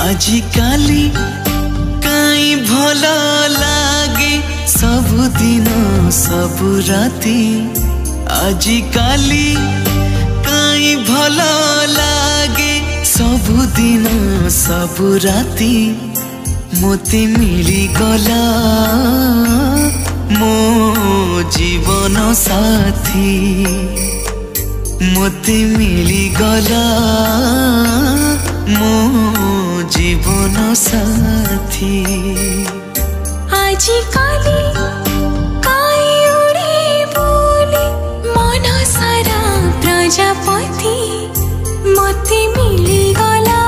आजिकाली काई भल लागे सबुदिन सबु राती। आजिकाली काई भल लागे सबुदिन सबु राती। मोते मिली गला मो जीवन साथी। मोते मिली गला मो जीवन साथी। आजिकाली काई उड़े बोले मन सारा प्रजापति। मते मिली गला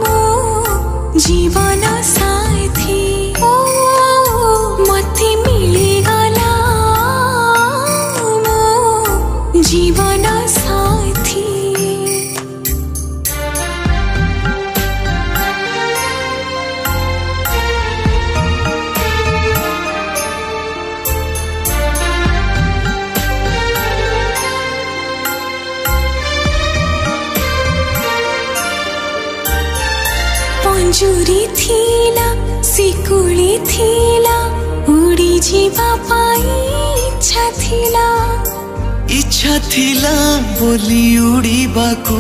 मो जीवन साथी। ओ मते मिली गला मो जीवन साथी। पंजुरी थीला सिकुली थीला उड़ी जीवा पाई इच्छा थीला। इच्छा थिला बोली उड़ीबाकू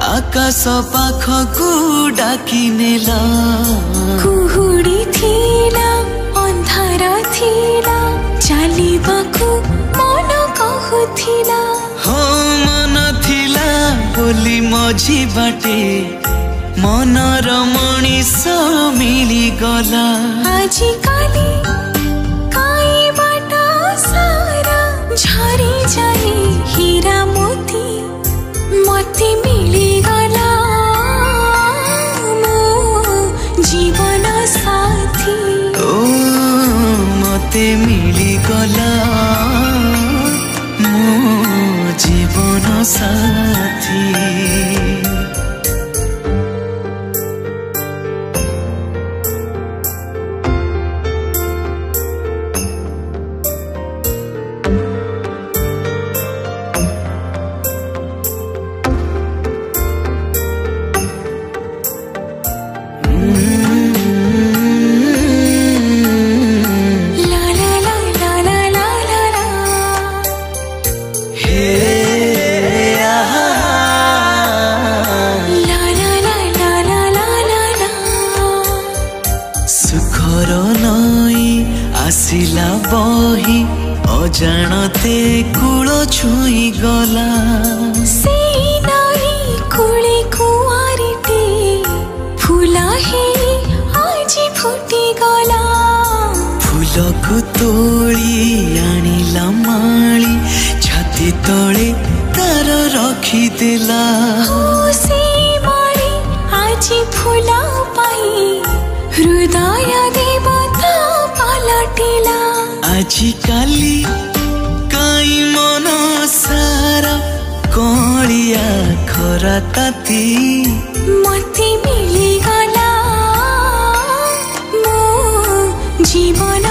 आकाश पाखकू डाकी नेला। कुहुड़ी थीला अंधार थीला चलीबाकू मन कहूथिला। हो मन थिला बोली मझी बाटे मनर मनीष मिली गला। आजिकाली काई बाटा सारा झरी जाए हीरा मोती। मते मिली गला मो जीवन साथी। ओ मते मिली गला मो जीवन साथी। सुखर नई आसिला बही अजाणते कूल छुई गला। से नई कुले कुआरीटे फूला हे आज फुटी गला। फूल को तोड़ी आनिला माली छाती तले तार रखी देला। से माली आज फूला पाई हृदय देवता पलटिला। आजिकाली काई मन सारा कलिया खरा ताती। मते मिली गला मो जीवन